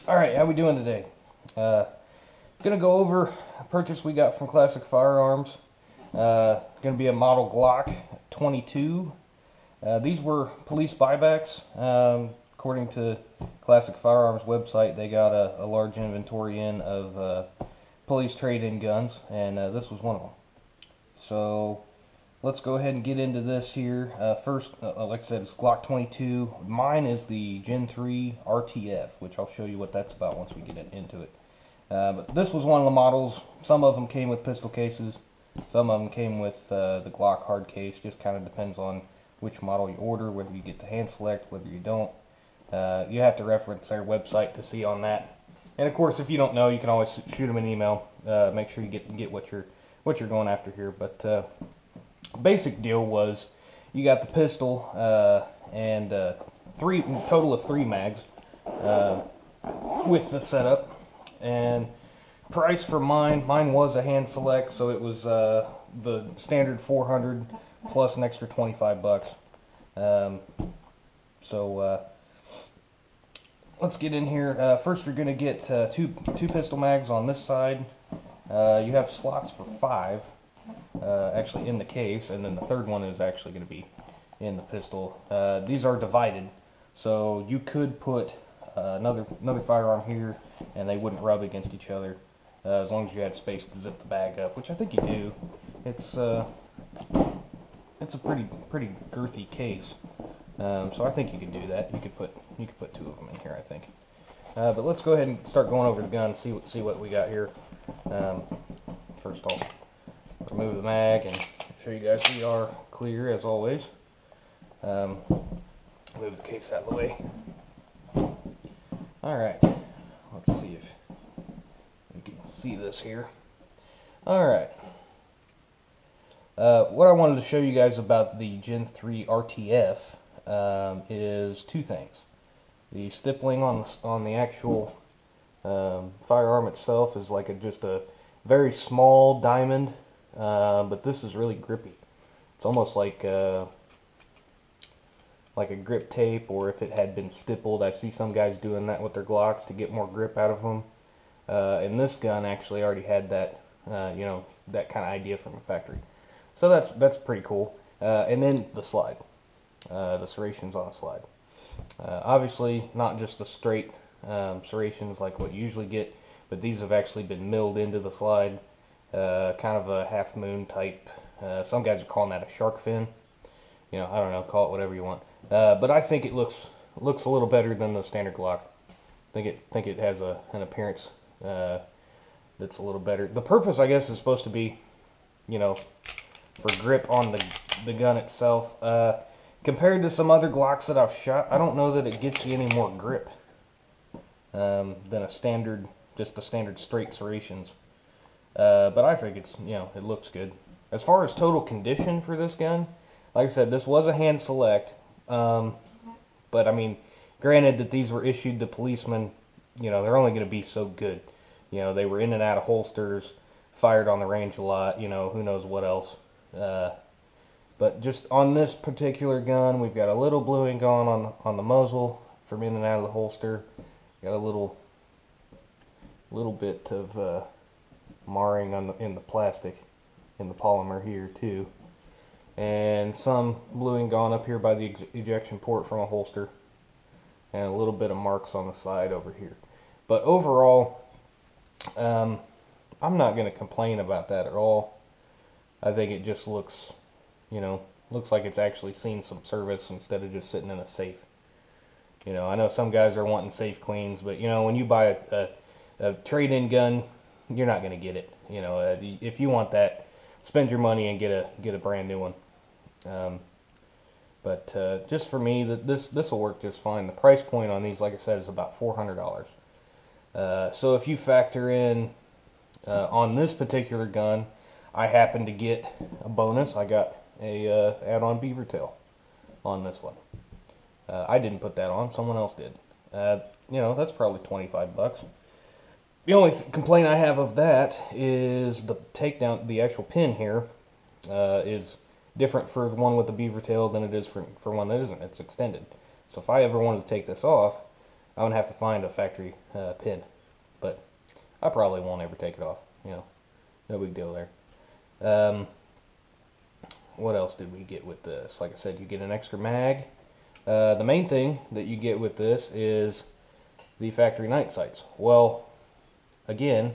Alright, how we doing today? Gonna go over a purchase we got from Classic Firearms. Gonna be a model Glock 22. These were police buybacks. According to Classic Firearms website, they got a large inventory in of police trade-in guns, and this was one of them. So let's go ahead and get into this here. First, like I said, it's Glock 22. Mine is the Gen 3 RTF, which I'll show you what that's about once we get into it. But this was one of the models. Some of them came with pistol cases. Some of them came with the Glock hard case. Just kind of depends on which model you order, whether you get the hand select, whether you don't. You have to reference their website to see on that. And of course, if you don't know, you can always shoot them an email. Make sure you get what you're going after here. But basic deal was you got the pistol and total of three mags with the setup. And price for mine was a hand select, so it was the standard 400 plus an extra 25 bucks. Let's get in here. First, you're going to get two pistol mags on this side. You have slots for 5 actually in the case, and then the third one is actually going to be in the pistol. These are divided, so you could put another firearm here and they wouldn't rub against each other, as long as you had space to zip the bag up, which I think you do. It's a pretty girthy case, so I think you could do that. You could put 2 of them in here, I think. But let's go ahead and start going over the gun and see what we got here. First, I'll remove the mag and show you guys we are clear as always. Move the case out of the way. Alright, let's see if you can see this here. Alright, what I wanted to show you guys about the Gen 3 RTF is 2 things. The stippling on the actual firearm itself is like just a very small diamond, but this is really grippy. It's almost like a grip tape, or if it had been stippled. I see some guys doing that with their Glocks to get more grip out of them. And this gun actually already had that, that kind of idea from the factory. So that's pretty cool. And then the slide, the serrations on a slide. Obviously, not just the straight serrations like what you usually get, but these have actually been milled into the slide, kind of a half moon type. Some guys are calling that a shark fin. I don't know, call it whatever you want. But I think it looks a little better than the standard Glock. Think it has an appearance that's a little better. The purpose, I guess, is supposed to be, for grip on the gun itself. Compared to some other Glocks that I've shot, I don't know that it gets you any more grip than just the standard straight serrations. But I think it's, it looks good. As far as total condition for this gun, like I said, this was a hand select, but I mean, granted that these were issued to policemen, they're only going to be so good. They were in and out of holsters, fired on the range a lot, who knows what else. But just on this particular gun, we've got a little blue ink on the muzzle from in and out of the holster. Got a little bit of marring in the plastic, in the polymer here too. And some bluing gone up here by the ejection port from a holster, and a little bit of marks on the side over here. But overall, I'm not going to complain about that at all. I think it just looks like it's actually seen some service instead of just sitting in a safe. I know some guys are wanting safe cleans, but when you buy a trade-in gun, you're not going to get it. If you want that, spend your money and get a brand new one. But just for me, this will work just fine. The price point on these, like I said, is about $400. So if you factor in on this particular gun, I happen to get a bonus. I got a add-on beaver tail on this one. I didn't put that on; someone else did. That's probably 25 bucks. The only complaint I have of that is the takedown. The actual pin here is different for the one with the beaver tail than it is for one that isn't. It's extended. So if I ever wanted to take this off, I'm gonna have to find a factory pin, but I probably won't ever take it off. You know, no big deal there. What else did we get with this? Like I said, you get an extra mag. The main thing that you get with this is the factory night sights. Well, again,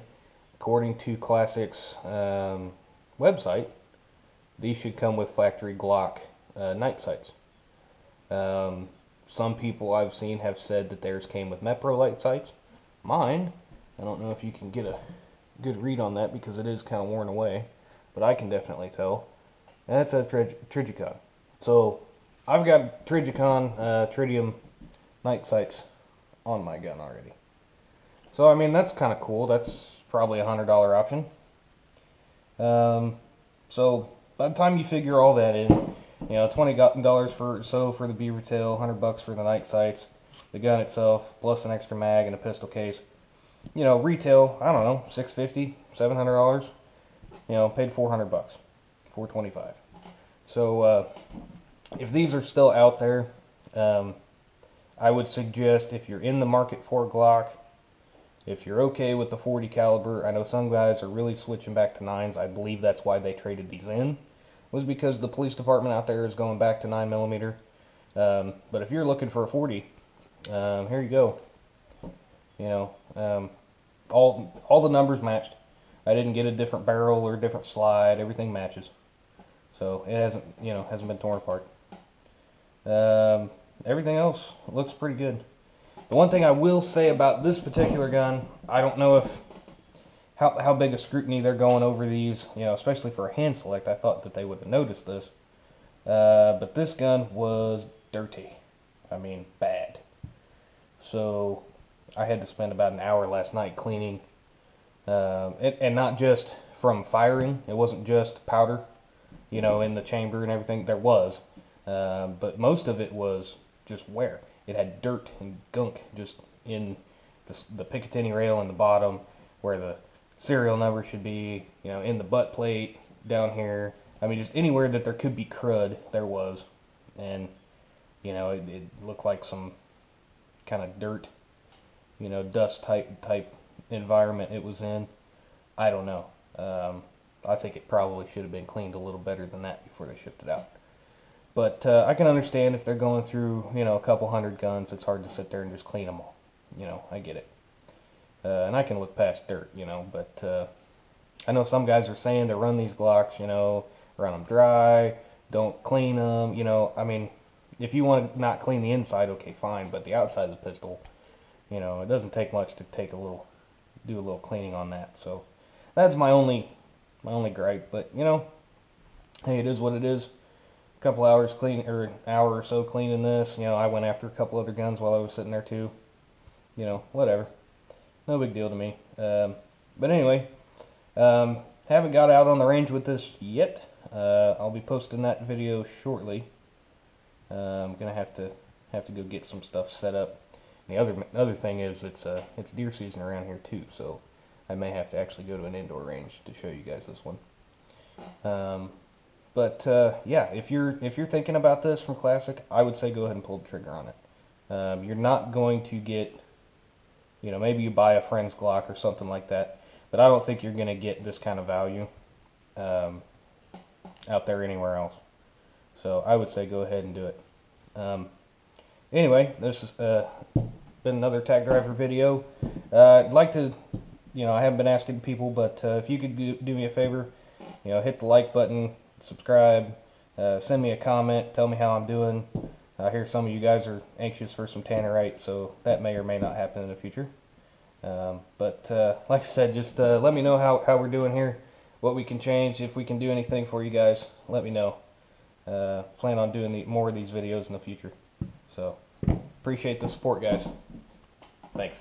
according to Classic's website, these should come with factory Glock night sights. Some people I've seen have said that theirs came with Mepro light sights. Mine, I don't know if you can get a good read on that because it is kind of worn away, but I can definitely tell. And that says Trijicon. So I've got Trijicon tritium night sights on my gun already. So I mean, that's kind of cool. That's probably a $100 option. So by the time you figure all that in, you know, $20 for the beaver tail, $100 for the night sights, the gun itself, plus an extra mag and a pistol case. You know, retail, I don't know, $650, $700. You know, paid $400, $425. So if these are still out there, I would suggest, if you're in the market for a Glock, if you're okay with the 40 caliber, I know some guys are really switching back to 9s. I believe that's why they traded these in, was because the police department out there is going back to 9mm. But if you're looking for a 40, here you go. You know, all the numbers matched. I didn't get a different barrel or a different slide. Everything matches. So it hasn't been torn apart. Everything else looks pretty good. The one thing I will say about this particular gun, I don't know if how big a scrutiny they're going over these, you know, especially for a hand select. I thought that they would have noticed this. But this gun was dirty. I mean, bad. So I had to spend about an hour last night cleaning. And not just from firing. It wasn't just powder, you know, in the chamber and everything. There was. But most of it was just wear. It had dirt and gunk just in the Picatinny rail in the bottom, where the serial number should be, you know, in the butt plate, down here. I mean, just anywhere that there could be crud, there was. And, you know, it looked like some kind of dirt, you know, dust type environment it was in. I don't know. I think it probably should have been cleaned a little better than that before they shipped it out. But I can understand if they're going through, you know, a couple hundred guns, it's hard to sit there and just clean them all. You know, I get it. And I can look past dirt, you know, but I know some guys are saying to run these Glocks, you know, run them dry, don't clean them, you know. I mean, if you want to not clean the inside, okay, fine, but the outside of the pistol, you know, it doesn't take much to do a little cleaning on that. So that's my only gripe, but, you know, hey, it is what it is. Couple hours clean, or an hour or so cleaning this. You know, I went after a couple other guns while I was sitting there too. You know, whatever. No big deal to me. But anyway, haven't got out on the range with this yet. I'll be posting that video shortly. I'm gonna have to go get some stuff set up. And the other thing is it's deer season around here too, so I may have to actually go to an indoor range to show you guys this one. But yeah, if you're thinking about this from Classic, I would say go ahead and pull the trigger on it. You're not going to get, you know, maybe you buy a friend's Glock or something like that, but I don't think you're going to get this kind of value out there anywhere else. So I would say go ahead and do it. Anyway, this has been another Tag Driver video. I'd like to, you know, I haven't been asking people, but if you could do me a favor, you know, hit the like button, subscribe, send me a comment, tell me how I'm doing. I hear some of you guys are anxious for some tannerite, so that may or may not happen in the future. But like I said, just let me know how we're doing here, what we can change, if we can do anything for you guys, let me know. Plan on doing more of these videos in the future. So, appreciate the support, guys. Thanks.